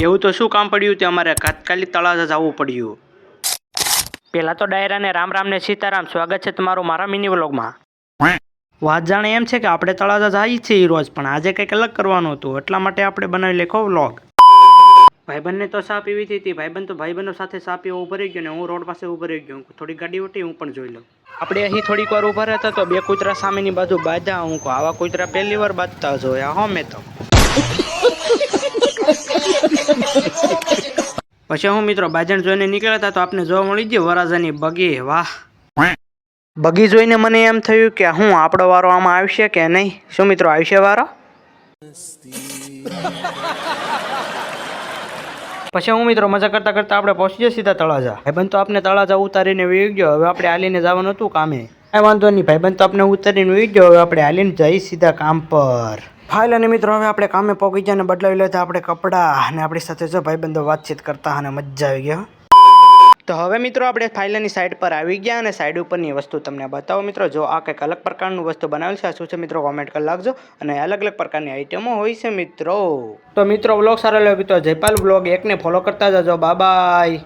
એવું તો શું કામ પડ્યું તે અમારે તાત્કાલિક તળાજા જવું પડ્યું. પહેલાં તો ડાયરાને રામ રામ ને સીતારામ. સ્વાગત છે તમારું મારા મિની વ્લોગમાં. વાત જાણે એમ છે કે આપણે તળાજા જઈએ છીએ રોજ, પણ આજે કંઈક અલગ કરવાનું હતું, એટલા માટે આપણે બનાવી લેખો વ્લોગ. ભાઈબંધને તો ચા પીવી હતી. ભાઈબંધ તો ભાઈબંધો સાથે ચા પીવા ઉભો રહી ગયો ને હું રોડ પાસે ઉભો રહી ગયો. થોડી ગાડી ઉઠી, હું પણ જોઈ લઉં. આપણે અહીં થોડીક વાર ઉભા રહેતા તો બે કૂતરા સામેની બાજુ બાંધ્યા. હું કહું આવા કૂતરા પહેલી વાર બાંધતા જોયા હો મેં તો. પછી હું મિત્રો બાજણ જોઈને નીકળ્યા હતા તો આપને જોવા મળી ગઈ વરાજાની બગી. વાહ, બગી જોઈને મને એમ થયું કે હું આપણો વારો આમાં આવશે કે નહીં. શું મિત્રો આવશે વારો? પછી હું મિત્રો મજા કરતા કરતા આપણે પહોંચી ગયા સીધા તળાજા. ભાઈબંધ તો આપણે તળાજા ઉતારીને વી ગયો. હવે આપણે હાલીને જવાનું હતું કામે. કાંઈ વાંધો નહીં, ભાઈબંધ તો આપણે ઉતારીને વી ગયો. હવે આપણે હાલીને જઈ સીધા કામ પર. ફાઇલ અને મિત્રો હવે આપણે કામે પહોંચી ગયા અને બદલાવી લેતા આપણે કપડાં. અને આપણી સાથે જો ભાઈબંધો વાતચીત કરતા અને મજા આવી ગયો. તો હવે મિત્રો આપણે ફાઇલની સાઈડ પર આવી ગયા અને સાઈડ ઉપરની વસ્તુ તમને બતાવો મિત્રો. જો આ કંઈક અલગ પ્રકારનું વસ્તુ બનાવેલ છે. આ શું છે મિત્રો કોમેન્ટ કરી નાખજો. અને અલગ અલગ પ્રકારની આઈટમો હોય છે મિત્રો. તો મિત્રો વ્લોગ સારો લાગ્યો તો જયપાલ વ્લોગ 1 ને ફોલો કરતા જજો. Bye bye.